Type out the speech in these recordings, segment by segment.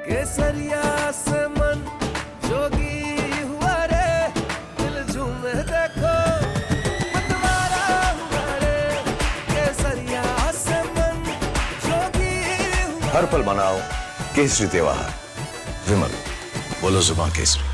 केसरिया से मन जोगी हुआ रे, दिल झूमे देखो मतवारा हुआ रे, केसरिया से मन जोगी हुआ। हर पल मनाओ केसरी त्योहार। विमल, बोलो जुबान केसरी।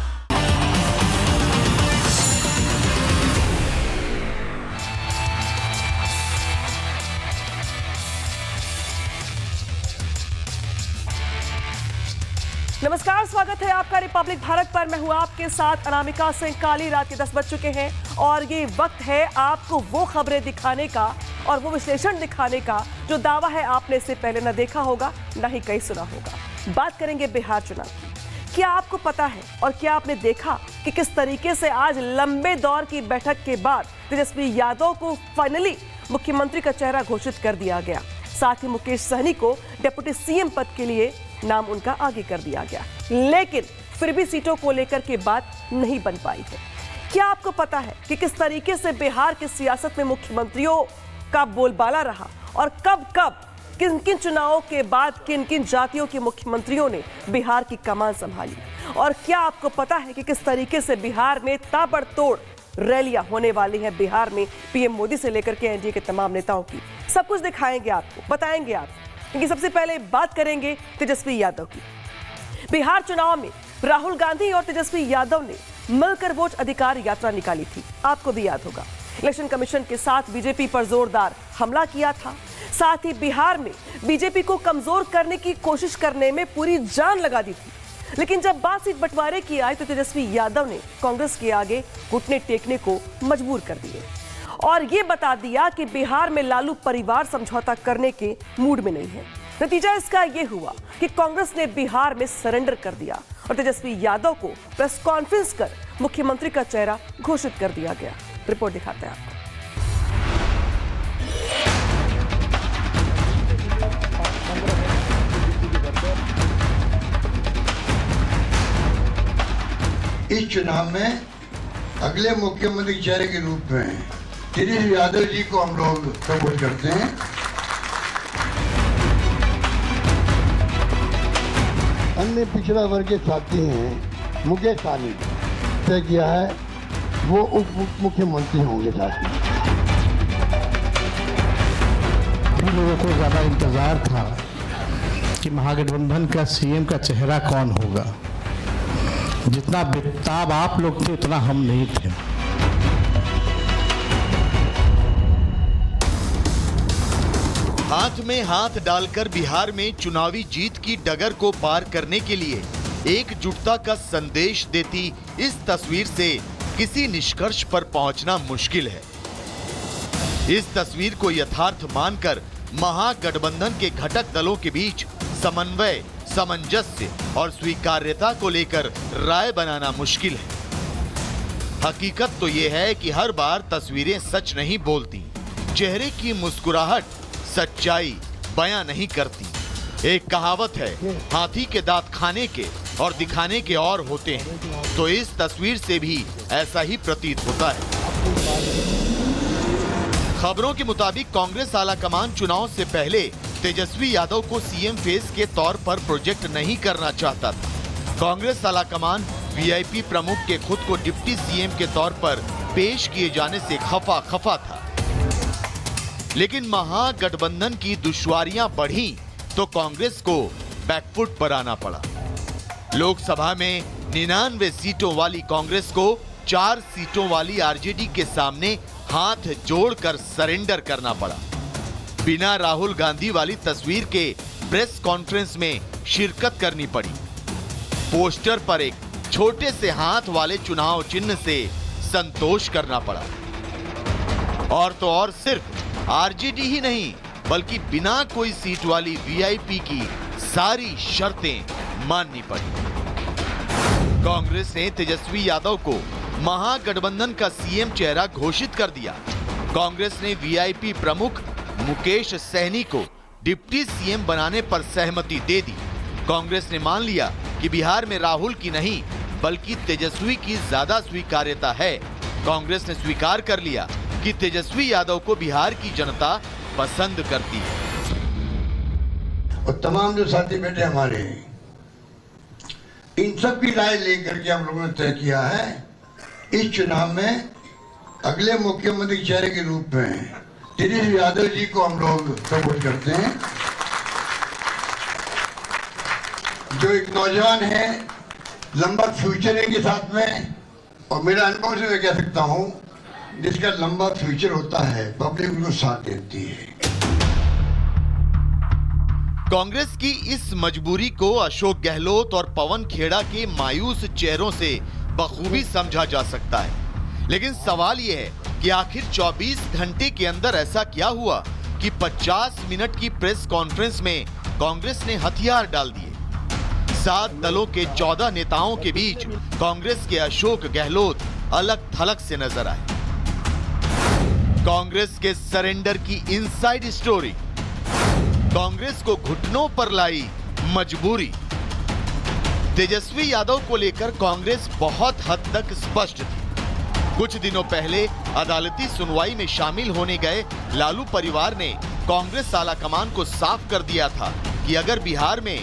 नमस्कार, स्वागत है आपका रिपब्लिक भारत पर। मैं हूं आपके साथ अनामिका सिंह काली। रात के 10 बज चुके हैं और ये वक्त है आपको वो खबरें दिखाने का और वो विश्लेषण दिखाने का जो दावा है आपने इससे पहले न देखा होगा न ही कहीं सुना होगा। बात करेंगे बिहार चुनाव की। क्या आपको पता है और क्या आपने देखा कि किस तरीके से आज लंबे दौर की बैठक के बाद तेजस्वी यादव को फाइनली मुख्यमंत्री का चेहरा घोषित कर दिया गया। साथ ही मुकेश सहनी को डिप्टी सीएम पद के लिए नाम उनका आगे कर दिया गया, लेकिन फिर भी सीटों को लेकर के बात नहीं बन पाई है। क्या आपको पता है कि किस तरीके से बिहार की सियासत में मुख्यमंत्रियों का बोलबाला रहा और कब कब किन किन चुनावों के बाद किन किन जातियों के मुख्यमंत्रियों ने बिहार की कमान संभाली? और क्या आपको पता है कि किस तरीके से बिहार में ताबड़तोड़ रैलियां होने वाली हैं बिहार में पीएम मोदी से लेकर के एनडीए के तमाम नेताओं की? सब कुछ दिखाएंगे आपको, बताएंगे आप। क्योंकि सबसे पहले बात करेंगे तेजस्वी यादव की। बिहार चुनाव में राहुल गांधी और तेजस्वी यादव ने मिलकर वोट अधिकार यात्रा निकाली थी, आपको भी याद होगा। इलेक्शन कमीशन के साथ बीजेपी पर जोरदार हमला किया था। साथ ही बिहार में बीजेपी को कमजोर करने की कोशिश करने में पूरी जान लगा दी थी। लेकिन जब बात सीट बंटवारे की आई तो तेजस्वी यादव ने कांग्रेस के आगे घुटने टेकने को मजबूर कर दिए और ये बता दिया कि बिहार में लालू परिवार समझौता करने के मूड में नहीं है। नतीजा इसका यह हुआ कि कांग्रेस ने बिहार में सरेंडर कर दिया और तेजस्वी यादव को प्रेस कॉन्फ्रेंस कर मुख्यमंत्री का चेहरा घोषित कर दिया गया। रिपोर्ट दिखाते हैं आपको। इस चुनाव में अगले मुख्यमंत्री के चेहरे के रूप में तेजस्वी यादव जी को हम लोग सपोर्ट करते हैं। अन्य पिछड़ा वर्ग के साथी हैं मुकेश सहनी तय किया है वो उप मुख्यमंत्री होंगे। साथ में हम लोगों को ज्यादा इंतजार था कि महागठबंधन का सीएम का चेहरा कौन होगा। जितना बेताब आप लोग थे उतना हम नहीं थे। हाथ में हाथ डालकर बिहार में चुनावी जीत की डगर को पार करने के लिए एकजुटता का संदेश देती इस तस्वीर से किसी निष्कर्ष पर पहुंचना मुश्किल है। इस तस्वीर को यथार्थ मानकर महागठबंधन के घटक दलों के बीच समन्वय, सामंजस्य और स्वीकार्यता को लेकर राय बनाना मुश्किल है। हकीकत तो यह है कि हर बार तस्वीरें सच नहीं बोलती, चेहरे की मुस्कुराहट सच्चाई बयां नहीं करती। एक कहावत है, हाथी के दांत खाने के और दिखाने के और होते हैं, तो इस तस्वीर से भी ऐसा ही प्रतीत होता है। खबरों के मुताबिक कांग्रेस आलाकमान चुनाव से पहले तेजस्वी यादव को सीएम फेस के तौर पर प्रोजेक्ट नहीं करना चाहता था। कांग्रेस आलाकमान वीआईपी प्रमुख के खुद को डिप्टी सीएम के तौर पर पेश किए जाने से खफा था। लेकिन महागठबंधन की दुश्वारियां बढ़ी तो कांग्रेस को बैकफुट पर आना पड़ा। लोकसभा में 99 सीटों वाली कांग्रेस को 4 सीटों वाली आरजेडी के सामने हाथ जोड़कर सरेंडर करना पड़ा। बिना राहुल गांधी वाली तस्वीर के प्रेस कॉन्फ्रेंस में शिरकत करनी पड़ी। पोस्टर पर एक छोटे से हाथ वाले चुनाव चिन्ह से संतोष करना पड़ा। और तो और सिर्फ आरजेडी ही नहीं बल्कि बिना कोई सीट वाली वीआईपी की सारी शर्तें माननी पड़ी। कांग्रेस ने तेजस्वी यादव को महागठबंधन का सीएम चेहरा घोषित कर दिया। कांग्रेस ने वीआईपी प्रमुख मुकेश सहनी को डिप्टी सीएम बनाने पर सहमति दे दी। कांग्रेस ने मान लिया कि बिहार में राहुल की नहीं बल्कि तेजस्वी की ज्यादा स्वीकार्यता है। कांग्रेस ने स्वीकार कर लिया कि तेजस्वी यादव को बिहार की जनता पसंद करती है। और तमाम जो साथी बैठे हमारे इन सब की राय लेकर के हम लोगों ने तय किया है इस चुनाव में अगले मुख्यमंत्री चेहरे के रूप में तेजस्वी यादव जी को हम लोग सपोर्ट करते हैं, जो एक नौजवान है, लंबा फ्यूचर है इनके साथ में, और मेरा अनुभव से मैं कह सकता हूं जिसका लंबा फ्यूचर होता है पब्लिक उनको साथ देती है। कांग्रेस की इस मजबूरी को अशोक गहलोत और पवन खेड़ा के मायूस चेहरों से बखूबी समझा जा सकता है, लेकिन सवाल यह है कि आखिर 24 घंटे के अंदर ऐसा क्या हुआ कि 50 मिनट की प्रेस कॉन्फ्रेंस में कांग्रेस ने हथियार डाल दिए। 7 दलों के 14 नेताओं के बीच कांग्रेस के अशोक गहलोत अलग थलग से नजर आए। कांग्रेस के सरेंडर की इनसाइड स्टोरी, कांग्रेस को घुटनों पर लाई मजबूरी। तेजस्वी यादव को लेकर कांग्रेस बहुत हद तक स्पष्ट थी। कुछ दिनों पहले अदालती सुनवाई में शामिल होने गए लालू परिवार ने कांग्रेस आलाकमान को साफ कर दिया था कि अगर बिहार में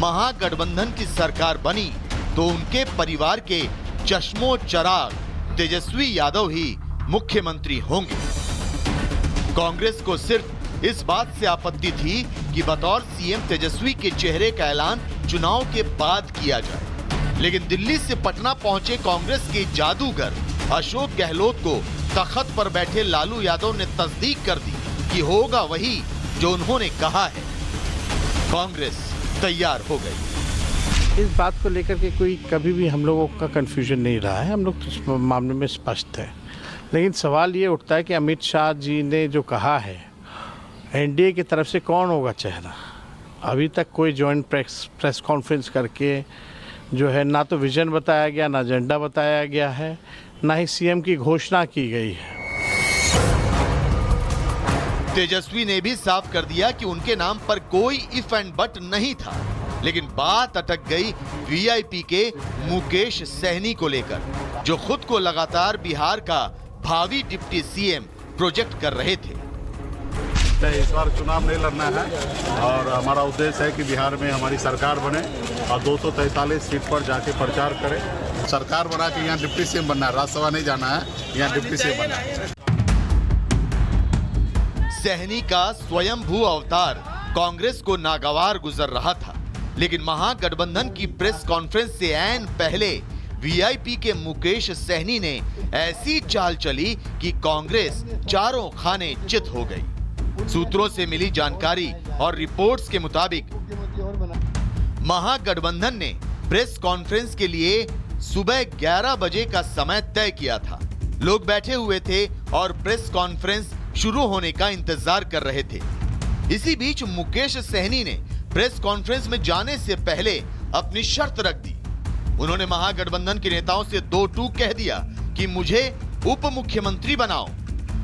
महागठबंधन की सरकार बनी तो उनके परिवार के चश्मो चराग तेजस्वी यादव ही मुख्यमंत्री होंगे। कांग्रेस को सिर्फ इस बात से आपत्ति थी कि बतौर सीएम तेजस्वी के चेहरे का ऐलान चुनाव के बाद किया जाए, लेकिन दिल्ली से पटना पहुंचे कांग्रेस के जादूगर अशोक गहलोत को तख्त पर बैठे लालू यादव ने तस्दीक कर दी कि होगा वही जो उन्होंने कहा है। कांग्रेस तैयार हो गई। इस बात को लेकर के कोई कभी भी हम लोगों का कंफ्यूजन नहीं रहा है, हम लोग तो इस मामले में स्पष्ट है। लेकिन सवाल ये उठता है कि अमित शाह जी ने जो कहा है एनडीए की तरफ से कौन होगा चेहरा। अभी तक कोई जॉइंट प्रेस कॉन्फ्रेंस करके जो है ना तो विजन बताया गया, ना एजेंडा बताया गया है, ना ही सीएम की घोषणा की गई है। तेजस्वी ने भी साफ कर दिया कि उनके नाम पर कोई इफ एंड बट नहीं था, लेकिन बात अटक गई वीआईपी के मुकेश सहनी को लेकर, जो खुद को लगातार बिहार का भावी डिप्टी सीएम प्रोजेक्ट कर रहे थे। इस बार चुनाव नहीं लड़ना है और हमारा उद्देश्य है कि बिहार में हमारी सरकार बने और 243 सीट पर जाके प्रचार करें। सरकार बना के यहाँ डिप्टी सीएम बनना है, राज्यसभा नहीं जाना है, यहाँ डिप्टी सीएम बनना है। सहनी का स्वयंभू अवतार कांग्रेस को नागवार गुजर रहा था, लेकिन महागठबंधन की प्रेस कॉन्फ्रेंस से ऐन पहले वीआईपी के मुकेश सहनी ने ऐसी चाल चली कि कांग्रेस चारों खाने चित हो गई। सूत्रों से मिली जानकारी और रिपोर्ट्स के मुताबिक महागठबंधन ने प्रेस कॉन्फ्रेंस के लिए सुबह 11 बजे का समय तय किया था। लोग बैठे हुए थे और प्रेस कॉन्फ्रेंस शुरू होने का इंतजार कर रहे थे। इसी बीच मुकेश सहनी ने प्रेस कॉन्फ्रेंस में जाने से पहले अपनी शर्त रख दी। उन्होंने महागठबंधन के नेताओं से 2 टूक कह दिया कि मुझे उप मुख्यमंत्री बनाओ।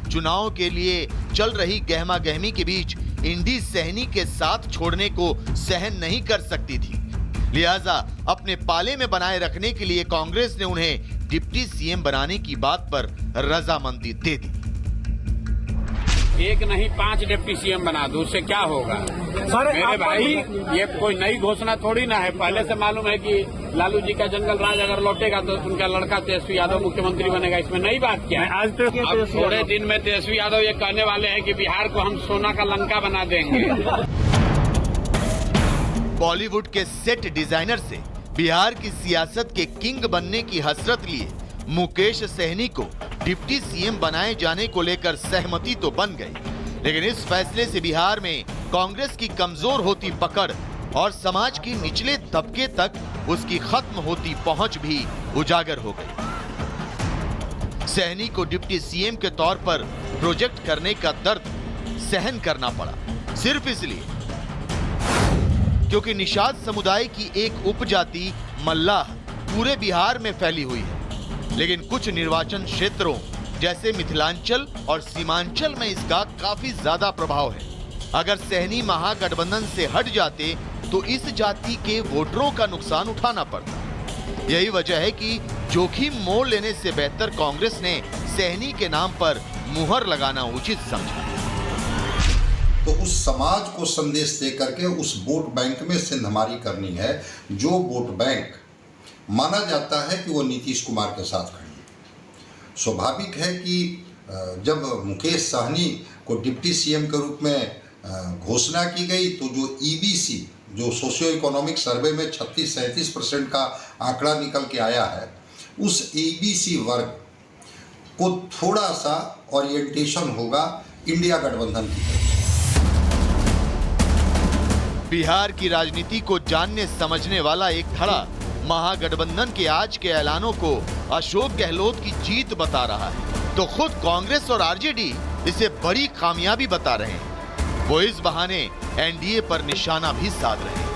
चुनाव के लिए चल रही गहमा गहमी के बीच इंडी सहनी के साथ छोड़ने को सहन नहीं कर सकती थी, लिहाजा अपने पाले में बनाए रखने के लिए कांग्रेस ने उन्हें डिप्टी सीएम बनाने की बात पर रजामंदी दे दी। एक नहीं 5 डिप्टी सीएम बना दो, उससे क्या होगा? मेरे भाई, ये कोई नई घोषणा थोड़ी ना है। पहले से मालूम है कि लालू जी का जंगल राज अगर लौटेगा तो उनका लड़का तेजस्वी यादव मुख्यमंत्री बनेगा। इसमें नई बात क्या है? आज तो अब थोड़े दिन में तेजस्वी यादव ये कहने वाले हैं कि बिहार को हम सोना का लंका बना देंगे। बॉलीवुड के सेट डिजाइनर से बिहार की सियासत के किंग बनने की हसरत लिए मुकेश सहनी को डिप्टी सीएम बनाए जाने को लेकर सहमति तो बन गई, लेकिन इस फैसले से बिहार में कांग्रेस की कमजोर होती पकड़ और समाज के निचले तबके तक उसकी खत्म होती पहुंच भी उजागर हो गई। सहनी को डिप्टी सीएम के तौर पर प्रोजेक्ट करने का दर्द सहन करना पड़ा, सिर्फ इसलिए क्योंकि निषाद समुदाय की एक उपजाति मल्लाह पूरे बिहार में फैली हुई है, लेकिन कुछ निर्वाचन क्षेत्रों जैसे मिथिलांचल और सीमांचल में इसका काफी ज्यादा प्रभाव है। अगर सहनी महागठबंधन से हट जाते तो इस जाति के वोटरों का नुकसान उठाना पड़ता। यही वजह है कि जोखिम मोल लेने से बेहतर कांग्रेस ने सहनी के नाम पर मुहर लगाना उचित समझा। तो उस समाज को संदेश दे करके उस वोट बैंक में सिंधमारी करनी है, जो वोट बैंक माना जाता है कि वो नीतीश कुमार के साथ खड़ी है। स्वाभाविक है कि जब मुकेश सहनी को डिप्टी सीएम के रूप में घोषणा की गई तो जो ईबीसी, जो सोशियो इकोनॉमिक सर्वे में 36-37% का आंकड़ा निकल के आया है, उस ईबीसी वर्ग को थोड़ा सा ओरिएंटेशन होगा इंडिया गठबंधन की तरफ। बिहार की राजनीति को जानने समझने वाला एक धड़ा महागठबंधन के आज के ऐलानों को अशोक गहलोत की जीत बता रहा है, तो खुद कांग्रेस और आरजेडी इसे बड़ी कामयाबी बता रहे हैं। वो इस बहाने एनडीए पर निशाना भी साध रहे हैं।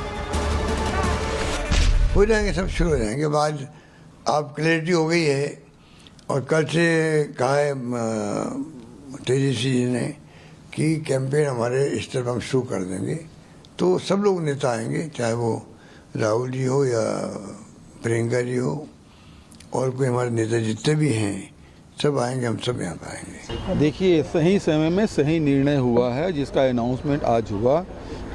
हो जाएंगे, सब शुरू हो जाएंगे। बाद आप क्लैरिटी हो गई है और कल से कहा है तेजस्वी जी ने कि कैंपेन हमारे इस तरफ हम शुरू कर देंगे, तो सब लोग नेता आएंगे, चाहे वो राहुल जी हो या प्रियंका जी हो और कोई हमारे नेता जितने भी हैं, सब आएंगे, हम सब यहाँ पर आएंगे। देखिए, सही समय में सही निर्णय हुआ है, जिसका अनाउंसमेंट आज हुआ,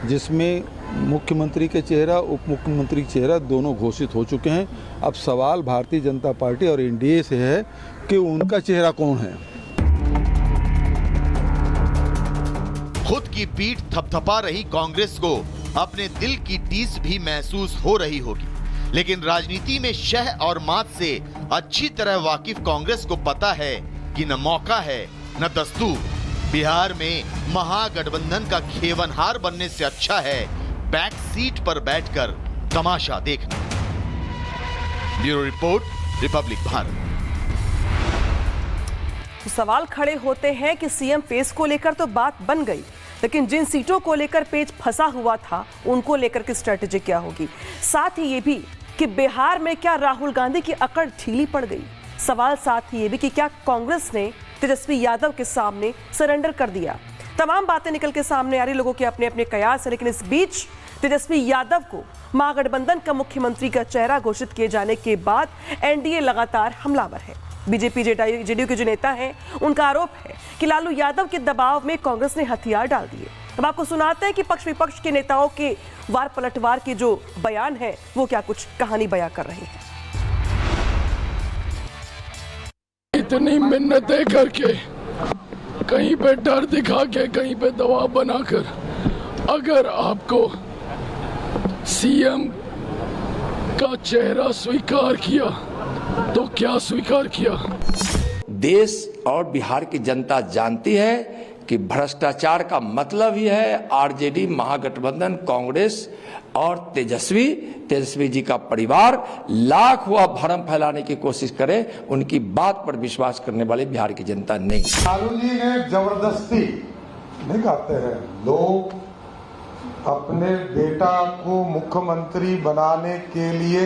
जिसमें मुख्यमंत्री के चेहरा, उप मुख्यमंत्री के चेहरा दोनों घोषित हो चुके हैं। अब सवाल भारतीय जनता पार्टी और एनडीए से है कि उनका चेहरा कौन है। खुद की पीठ थपथपा रही कांग्रेस को अपने दिल की टीस भी महसूस हो रही होगी, लेकिन राजनीति में शह और मात से अच्छी तरह वाकिफ कांग्रेस को पता है कि न मौका है न दस्तूर। बिहार में महागठबंधन का खेवनहार बनने से अच्छा है बैक सीट पर बैठकर तमाशा देखना। Bureau report, Republic Bharat. तो सवाल खड़े होते हैं कि सीएम फेस को लेकर तो बात बन गई, लेकिन जिन सीटों को लेकर पेच फंसा हुआ था उनको लेकर की स्ट्रेटेजी क्या होगी। साथ ही ये भी कि बिहार में क्या राहुल गांधी की अकड़ ढीली पड़ गई। सवाल साथ ही ये भी कि क्या कांग्रेस ने तेजस्वी यादव के सामने सरेंडर कर दिया। तमाम बातें निकल के सामने आ रही, लोगों के अपने अपने कयास है, लेकिन इस बीच तेजस्वी यादव को महागठबंधन का मुख्यमंत्री का चेहरा घोषित किए जाने के बाद एनडीए लगातार हमलावर है। बीजेपी जेडीयू के जो नेता हैं, उनका आरोप है कि लालू यादव के दबाव में कांग्रेस ने हथियार डाल दिए। अब आपको सुनाते हैं कि पक्ष विपक्ष के नेताओं के वार पलटवार के जो बयान है वो क्या कुछ कहानी बयां कर रहे हैं। इतनी मिन्नतें करके, कहीं पे डर दिखा के, कहीं पे दबाव बनाकर, अगर आपको सीएम का चेहरा स्वीकार किया तो क्या स्वीकार किया। देश और बिहार की जनता जानती है कि भ्रष्टाचार का मतलब ही है आरजेडी, महागठबंधन, कांग्रेस और तेजस्वी जी का परिवार लाख हुआ भरम फैलाने की कोशिश करे, उनकी बात पर विश्वास करने वाली बिहार की जनता नहीं। लालू जी ने जबरदस्ती नहीं कहते हैं, लोग अपने बेटा को मुख्यमंत्री बनाने के लिए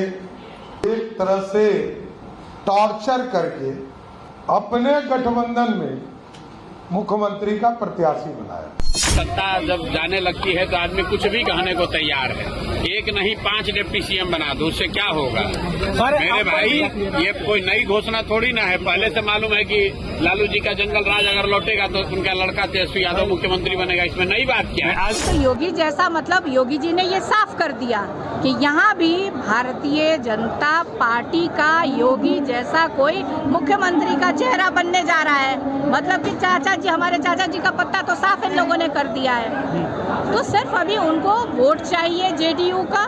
एक तरह से टॉर्चर करके अपने गठबंधन में मुख्यमंत्री का प्रत्याशी बनाया। सत्ता जब जाने लगती है तो आदमी कुछ भी कहने को तैयार है। एक नहीं 5 डिप्टी सीएम बना दो, उससे क्या होगा। मेरे भाई, ये कोई नई घोषणा थोड़ी ना है, पहले से मालूम है कि लालू जी का जंगल राज अगर लौटेगा तो उनका लड़का तेजस्वी यादव मुख्यमंत्री बनेगा। इसमें नई बात क्या है। तो योगी जैसा, मतलब योगी जी ने ये साफ कर दिया कि यहाँ भी भारतीय जनता पार्टी का योगी जैसा कोई मुख्यमंत्री का चेहरा बनने जा रहा है। मतलब कि चाचा जी, हमारे चाचा जी का पत्ता तो साफ इन लोगों ने कर दिया है। तो सिर्फ अभी उनको वोट चाहिए जेडीयू का,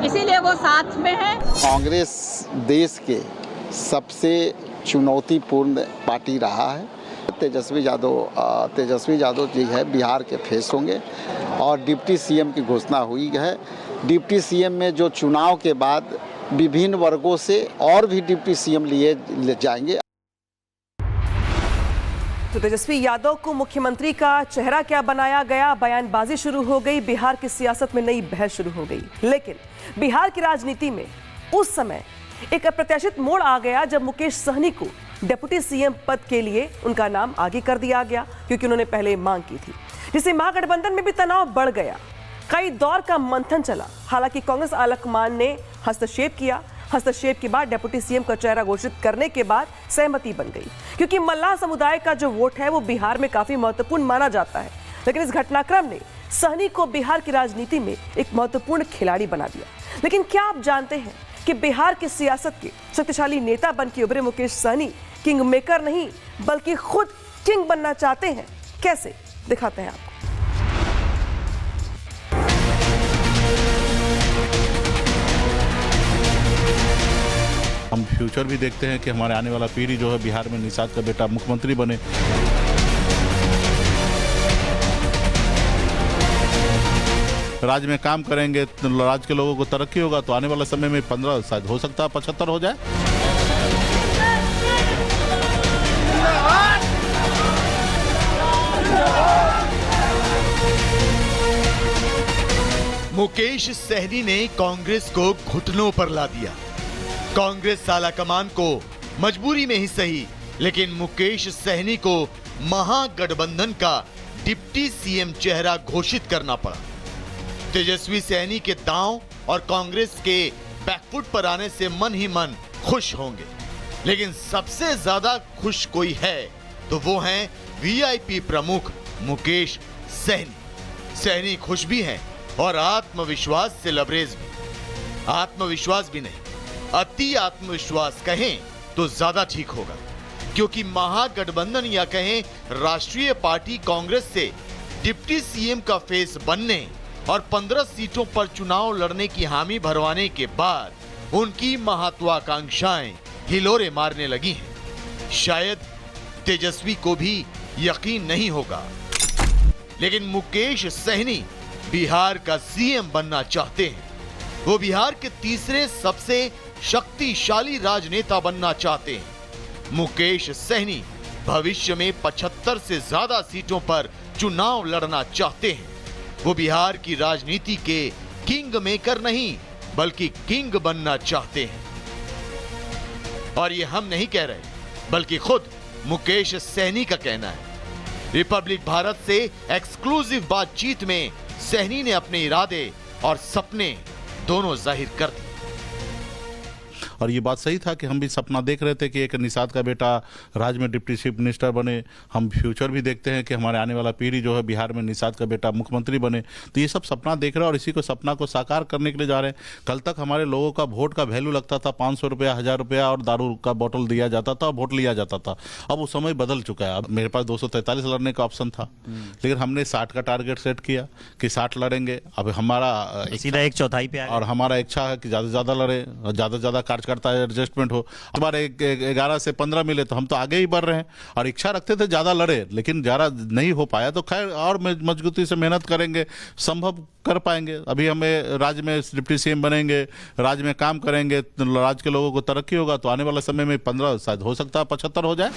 इसीलिए वो साथ में है। कांग्रेस देश के सबसे चुनौतीपूर्ण पार्टी रहा है। तेजस्वी यादव जी है, बिहार के फेस होंगे और डिप्टी सीएम की घोषणा हुई है। डिप्टी सीएम में जो चुनाव के बाद विभिन्न वर्गों से और भी डिप्टी सीएम लिए जाएंगे। तो तेजस्वी यादव को मुख्यमंत्री का चेहरा क्या बनाया गया, बयानबाजी शुरू हो गई, बिहार की सियासत में नई बहस शुरू हो गई। लेकिन बिहार की राजनीति में उस समय एक अप्रत्याशित मोड़ आ गया जब मुकेश सहनी को डिप्टी सीएम पद के लिए उनका नाम आगे कर दिया गया, क्योंकि उन्होंने पहले मांग की थी, जिससे महागठबंधन में भी तनाव बढ़ गया। कई दौर का मंथन चला। हालांकि कांग्रेस आलाकमान ने हस्तक्षेप किया। हस्तक्षेप के बाद डिप्टी सीएम का चेहरा घोषित करने के बाद सहमति बन गई, क्योंकि मल्लाह समुदाय का जो वोट है वो बिहार में काफी महत्वपूर्ण माना जाता है। लेकिन इस घटनाक्रम ने सहनी को बिहार की राजनीति में एक महत्वपूर्ण खिलाड़ी बना दिया। लेकिन क्या आप जानते हैं कि बिहार की सियासत के शक्तिशाली नेता बन के उभरे मुकेश सहनी किंग मेकर नहीं बल्कि खुद किंग बनना चाहते हैं। कैसे, दिखाते हैं आपको। हम फ्यूचर भी देखते हैं कि हमारे आने वाला पीढ़ी जो है बिहार में निषाद का बेटा मुख्यमंत्री बने। राज्य में काम करेंगे, राज्य के लोगों को तरक्की होगा, तो आने वाले समय में 15 शायद हो सकता है 75 हो जाए। मुकेश सहनी ने कांग्रेस को घुटनों पर ला दिया। कांग्रेस आलाकमान को मजबूरी में ही सही, लेकिन मुकेश सहनी को महागठबंधन का डिप्टी सीएम चेहरा घोषित करना पड़ा। तेजस्वी सहनी के दांव और कांग्रेस के बैकफुट पर आने से मन ही मन खुश होंगे, लेकिन सबसे ज्यादा खुश कोई है तो वो हैं वीआईपी प्रमुख मुकेश सहनी। सहनी खुश भी हैं और आत्मविश्वास से लबरेज भी। आत्मविश्वास भी नहीं, अति आत्मविश्वास कहें तो ज्यादा ठीक होगा, क्योंकि महागठबंधन या कहें राष्ट्रीय पार्टी कांग्रेस से डिप्टी सीएम का फेस बनने और 15 सीटों पर चुनाव लड़ने की हामी भरवाने के बाद उनकी महत्वाकांक्षाएं हिलोरे मारने लगी हैं। शायद तेजस्वी को भी यकीन नहीं होगा, लेकिन मुकेश सहनी बिहार का सीएम बनना चाहते हैं। वो बिहार के तीसरे सबसे शक्तिशाली राजनेता बनना चाहते हैं। मुकेश सहनी भविष्य में 75 से ज्यादा सीटों पर चुनाव लड़ना चाहते हैं। वो बिहार की राजनीति के किंग मेकर नहीं बल्कि किंग बनना चाहते हैं। और ये हम नहीं कह रहे, बल्कि खुद मुकेश सहनी का कहना है। रिपब्लिक भारत से एक्सक्लूसिव बातचीत में सहनी ने अपने इरादे और सपने दोनों जाहिर कर दिए। और ये बात सही था कि हम भी सपना देख रहे थे कि एक निषाद का बेटा राज्य में डिप्टी चीफ मिनिस्टर बने। हम फ्यूचर भी देखते हैं कि हमारे आने वाला पीढ़ी जो है बिहार में निषाद का बेटा मुख्यमंत्री बने। तो ये सब सपना देख रहे हैं और इसी को सपना को साकार करने के लिए जा रहे हैं। कल तक हमारे लोगों का वोट का वैल्यू लगता था 500 रुपया, 1000 रुपया और दारू का बोतल दिया जाता था, वोट लिया जाता था। अब वो समय बदल चुका है। अब मेरे पास 243 लड़ने का ऑप्शन था, लेकिन हमने 60 का टारगेट सेट किया कि 60 लड़ेंगे। अब हमारा सीधा 1/4 पे और हमारा इच्छा है कि ज़्यादा से ज़्यादा लड़े, ज़्यादा से ज़्यादा कार्यकर्ता एडजस्टमेंट हो। हमारे 11 से 15 मिले तो हम तो आगे ही बढ़ रहे हैं और इच्छा रखते थे ज़्यादा लड़े, लेकिन ज़्यादा नहीं हो पाया। तो खैर और मजबूती से मेहनत करेंगे, संभव कर पाएंगे। अभी हमें राज्य में डिप्टी सीएम बनेंगे, राज्य में काम करेंगे, राज्य के लोगों को तरक्की होगा, तो आने वाले समय में 15 शायद हो सकता है 75 हो जाए।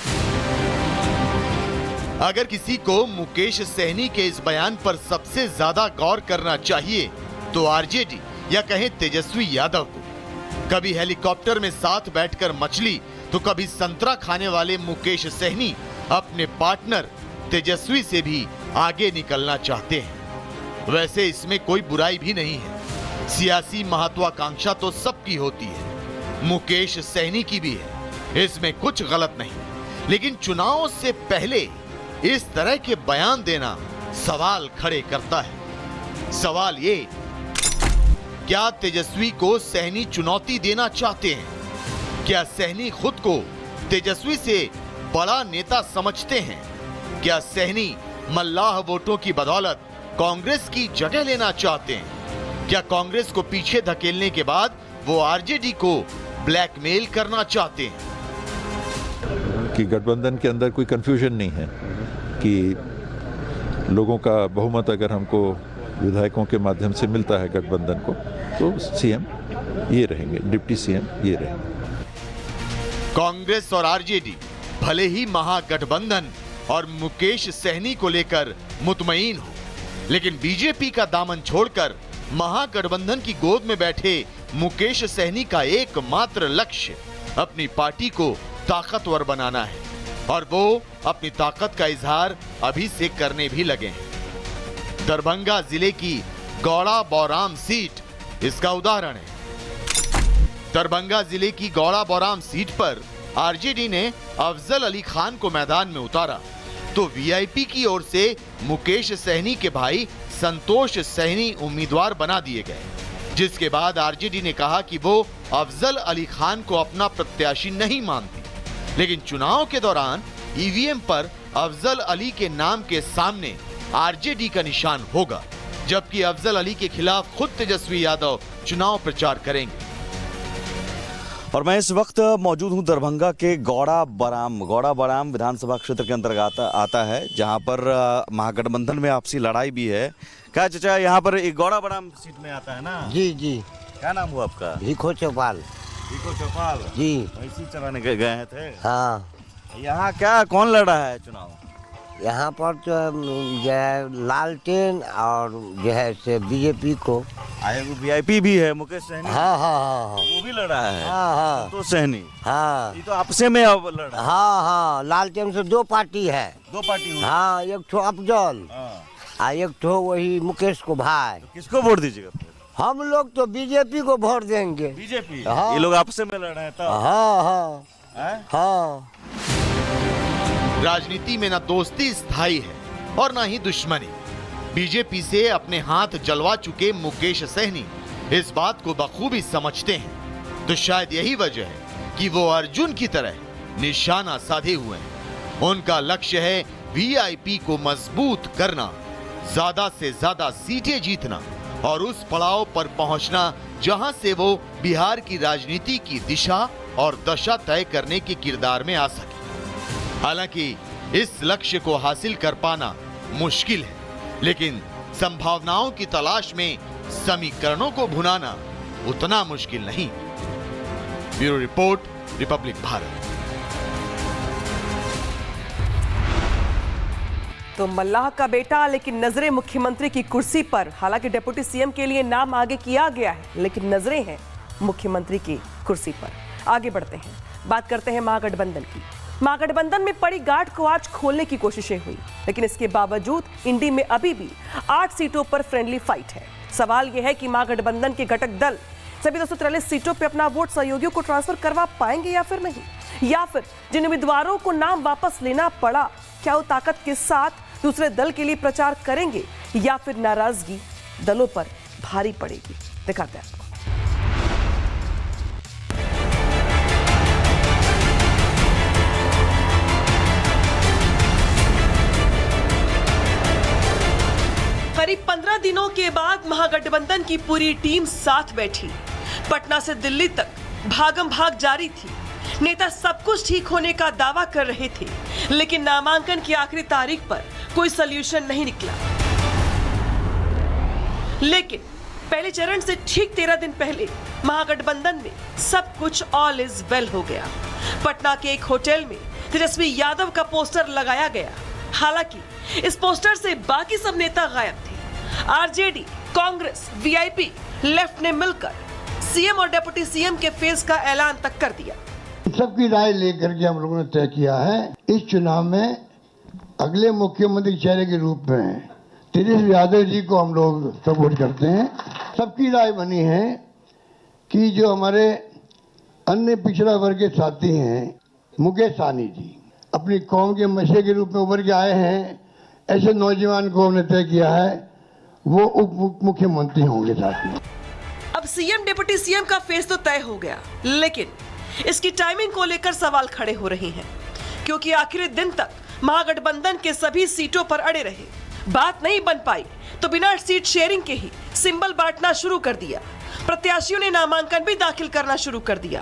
अगर किसी को मुकेश सहनी के इस बयान पर सबसे ज्यादा गौर करना चाहिए तो आरजेडी या कहें तेजस्वी यादव को। कभी हेलीकॉप्टर में साथ बैठकर मछली तो कभी संतरा खाने वाले मुकेश सहनी अपने पार्टनर तेजस्वी से भी आगे निकलना चाहते हैं। वैसे इसमें कोई बुराई भी नहीं है। सियासी महत्वाकांक्षा तो सबकी होती है, मुकेश सहनी की भी है, इसमें कुछ गलत नहीं। लेकिन चुनाव से पहले इस तरह के बयान देना सवाल खड़े करता है। सवाल ये, क्या तेजस्वी को सहनी चुनौती देना चाहते हैं? क्या सहनी खुद को तेजस्वी से बड़ा नेता समझते हैं? क्या सहनी मल्लाह वोटों की बदौलत कांग्रेस की जगह लेना चाहते हैं? क्या कांग्रेस को पीछे धकेलने के बाद वो आरजेडी को ब्लैकमेल करना चाहते हैं? कि गठबंधन के अंदर कोई कंफ्यूजन नहीं है कि लोगों का बहुमत अगर हमको विधायकों के माध्यम से मिलता है गठबंधन को, तो सीएम ये रहेंगे, डिप्टी सीएम ये रहेंगे। कांग्रेस और आरजेडी भले ही महागठबंधन और मुकेश सहनी को लेकर मुतमईन हो, लेकिन बीजेपी का दामन छोड़कर महागठबंधन की गोद में बैठे मुकेश सहनी का एकमात्र लक्ष्य अपनी पार्टी को ताकतवर बनाना है, और वो अपनी ताकत का इजहार अभी से करने भी लगे हैं। दरभंगा जिले की गौड़ा बौराम सीट इसका उदाहरण है। दरभंगा जिले की गौड़ा बौराम सीट पर आरजेडी ने अफजल अली खान को मैदान में उतारा, तो वीआईपी की ओर से मुकेश सहनी के भाई संतोष सहनी उम्मीदवार बना दिए गए। जिसके बाद आरजेडी ने कहा कि वो अफजल अली खान को अपना प्रत्याशी नहीं मानती, लेकिन चुनाव के दौरान ईवीएम पर अफजल अली के नाम के सामने आरजेडी का निशान होगा, जबकि अफजल अली के खिलाफ खुद तेजस्वी यादव चुनाव प्रचार करेंगे। और मैं इस वक्त मौजूद हूं दरभंगा के गौड़ा बराम विधानसभा क्षेत्र के अंतर्गत आता है, जहां पर महागठबंधन में आपसी लड़ाई भी है। क्या चाचा, यहाँ पर एक गौड़ा बराम सीट में आता है ना? जी जी। क्या नाम हुआ आपका? भिखो चौपाल। भिखो चौपाल जी। वैसी चलाने गए थे? हाँ। यहाँ क्या कौन लड़ रहा है चुनाव? यहाँ पर तो जो है लालटेन और जो है से बीजेपी को वीआईपी भी है, मुकेश सहनी। हाँ हाँ हाँ हाँ, वो भी लड़ रहा है। हाँ हाँ तो सहनी, हाँ, ये तो आपसे में अब लड़ रहा है। हाँ हाँ, लालटेन से दो पार्टी है। दो पार्टी हुई। हाँ, एक ठो अफजल और एक ठो वही मुकेश को भाई। तो किसको वोट दीजिएगा? हम लोग तो बीजेपी को वोट देंगे। बीजेपी? हाँ। ये लोग आपस में लड़ रहे हैं तब? हाँ हाँ हाँ। राजनीति में न दोस्ती स्थायी है और न ही दुश्मनी। बीजेपी से अपने हाथ जलवा चुके मुकेश सहनी इस बात को बखूबी समझते हैं, तो शायद यही वजह है कि वो अर्जुन की तरह निशाना साधे हुए हैं। उनका लक्ष्य है वीआईपी को मजबूत करना, ज्यादा से ज्यादा सीटें जीतना और उस पड़ाव पर पहुंचना जहां से वो बिहार की राजनीति की दिशा और दशा तय करने के किरदार में आ सके। हालांकि इस लक्ष्य को हासिल कर पाना मुश्किल है, लेकिन संभावनाओं की तलाश में समीकरणों को भुनाना उतना मुश्किल नहीं। Bureau report, Republic Bharat. तो मल्लाह का बेटा लेकिन नजरें मुख्यमंत्री की कुर्सी पर। हालांकि डिप्टी सीएम के लिए नाम आगे किया गया है, लेकिन नजरें हैं मुख्यमंत्री की कुर्सी पर। आगे बढ़ते हैं, बात करते हैं महागठबंधन की। महागठबंधन में पड़ी गांठ को आज खोलने की कोशिशें हुई, लेकिन इसके बावजूद इंडी में अभी भी 8 सीटों पर फ्रेंडली फाइट है। सवाल यह है कि महागठबंधन के घटक दल सभी 243 सीटों पर अपना वोट सहयोगियों को ट्रांसफर करवा पाएंगे या फिर नहीं, या फिर जिन उम्मीदवारों को नाम वापस लेना पड़ा क्या वो ताकत के साथ दूसरे दल के लिए प्रचार करेंगे या फिर नाराजगी दलों पर भारी पड़ेगी। दिखाते हैं। करीब 15 दिनों के बाद महागठबंधन की पूरी टीम साथ बैठी। पटना से दिल्ली तक भागम भाग जारी थी। नेता सब कुछ ठीक होने का दावा कर रहे थे, लेकिन नामांकन की आखिरी तारीख पर कोई सॉल्यूशन नहीं निकला। लेकिन पहले चरण से ठीक 13 दिन पहले महागठबंधन में सब कुछ ऑल इज वेल हो गया। पटना के एक होटल में तेजस्वी यादव का पोस्टर लगाया गया। हालांकि इस पोस्टर से बाकी सब नेता गायब थे। आरजेडी, कांग्रेस, वीआईपी, लेफ्ट ने मिलकर सीएम और डिप्टी सीएम के फेस का ऐलान तक कर दिया। सबकी राय लेकर के हम लोगों ने तय किया है इस चुनाव में अगले मुख्यमंत्री चेहरे के रूप में तेजस्वी यादव जी को हम लोग सपोर्ट करते हैं। सबकी राय बनी है कि जो हमारे अन्य पिछड़ा वर्ग के साथी हैं मुकेश सहनी जी अपनी कौम के मशे के रूप में उभर के आए हैं, ऐसे नौजवान को हमने तय किया है वो उप मुख्यमंत्री होंगे साथ में। अब सीएम डिप्टी सीएम का फेस तो तय हो गया, लेकिन इसकी टाइमिंग को लेकर सवाल खड़े हो रहे हैं, क्योंकि आखिरी दिन तक महागठबंधन के सभी सीटों पर अड़े रहे। बात नहीं बन पाई तो बिना सीट शेयरिंग के ही सिंबल बांटना शुरू कर दिया। प्रत्याशियों ने नामांकन भी दाखिल करना शुरू कर दिया।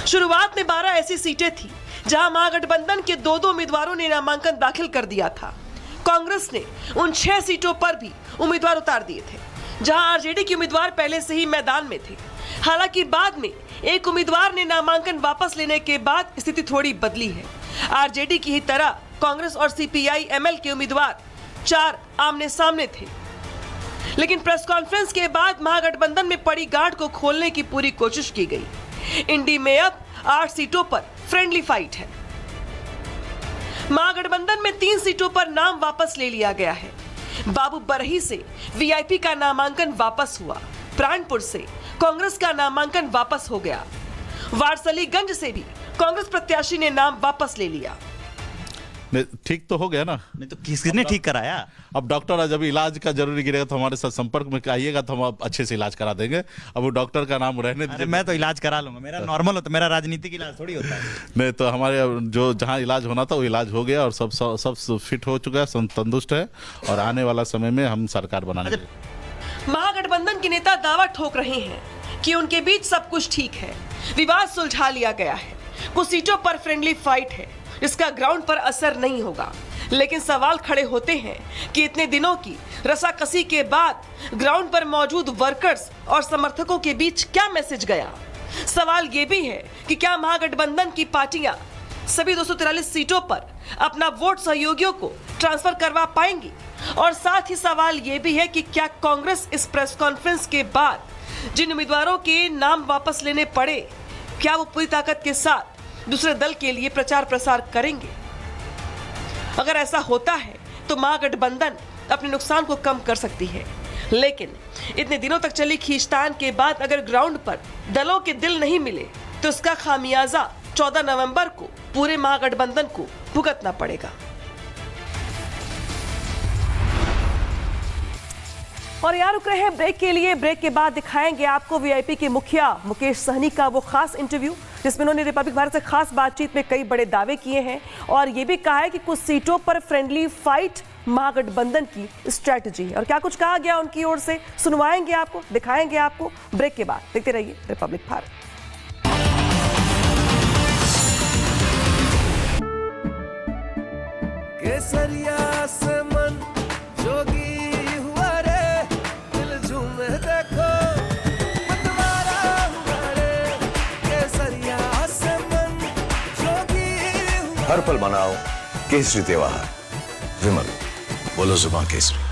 शुरुआत में 12 ऐसी सीटें थी जहां महागठबंधन के 2-2 उम्मीदवारों ने नामांकन दाखिल कर दिया था। कांग्रेस ने उन 6 सीटों पर भी उम्मीदवार उतार दिए थे, जहां आरजेडी के उम्मीदवार पहले से ही मैदान में थे। हालांकि बाद में एक उम्मीदवार ने नामांकन वापस लेने के बाद स्थिति थोड़ी बदली है। आरजेडी की ही तरह कांग्रेस और सीपीआई एमएल के उम्मीदवार 4 आमने सामने थे, लेकिन प्रेस कॉन्फ्रेंस के बाद महागठबंधन में पड़ी गांठ को खोलने की पूरी कोशिश की गई। इंडी में अब 8 सीटों पर फ्रेंडली फाइट है। महागठबंधन में 3 सीटों पर नाम वापस ले लिया गया है। बाबू बरही से वीआईपी का नामांकन वापस हुआ। प्राणपुर से कांग्रेस का नामांकन वापस हो गया। वारसलीगंज से भी कांग्रेस प्रत्याशी ने नाम वापस ले लिया। ठीक तो हो गया ना। नहीं तो किसने ठीक कराया? अब डॉक्टर आज अभी इलाज का जरूरी गिरेगा तो हमारे साथ संपर्क में आइएगा तो हम अच्छे से इलाज करा देंगे। अब वो डॉक्टर का नाम रहने दीजिए। मैं तो इलाज करा लूंगा, मेरा नॉर्मल होता, मेरा राजनीतिक इलाज थोड़ी होता है। नहीं तो हमारे जो जहाँ इलाज होना था वो इलाज हो गया और सब फिट हो चुका है, सब तंदुरुस्त है और आने वाला समय में हम सरकार बनाने। महागठबंधन के नेता दावा ठोक रहे हैं कि उनके बीच सब कुछ ठीक है, विवाद सुलझा लिया गया है, कुछ सीटों पर फ्रेंडली फाइट है, इसका ग्राउंड पर असर नहीं होगा। लेकिन सवाल खड़े होते हैं कि इतने दिनों की रसाकसी के बाद ग्राउंड पर मौजूद वर्कर्स और समर्थकों के बीच क्या मैसेज गया। सवाल ये भी है कि क्या महागठबंधन की पार्टियां सभी 243 सीटों पर अपना वोट सहयोगियों को ट्रांसफर करवा पाएंगी। और साथ ही सवाल ये भी है कि क्या कांग्रेस इस प्रेस कॉन्फ्रेंस के बाद जिन उम्मीदवारों के नाम वापस लेने पड़े, क्या वो पूरी ताकत के साथ दूसरे दल के लिए प्रचार प्रसार करेंगे। अगर ऐसा होता है तो महागठबंधन अपने नुकसान को कम कर सकती है। लेकिन इतने दिनों तक चली खींचतान के बाद अगर ग्राउंड पर दलों के दिल नहीं मिले तो इसका खामियाजा 14 नवंबर को पूरे महागठबंधन को भुगतना पड़ेगा। और यहाँ रुक रहे हैं ब्रेक के लिए। ब्रेक के बाद दिखाएंगे आपको वीआईपी के मुखिया मुकेश सहनी का वो खास इंटरव्यू जिसमें उन्होंने रिपब्लिक भारत से खास बातचीत में कई बड़े दावे किए हैं और ये भी कहा है कि कुछ सीटों पर फ्रेंडली फाइट महागठबंधन की स्ट्रैटेजी है। और क्या कुछ कहा गया उनकी ओर से सुनवाएंगे आपको, दिखाएंगे आपको ब्रेक के बाद। देखते रहिए रिपब्लिक भारत। केसरिया से मन जोगी हुआ रे, दिल झूमे देखो मतवारा हुआ रे। केसरिया से मन जोगी हुआ। हर पल मनाओ केसरी त्योहार। विमल, बोलो जुबान केसरी।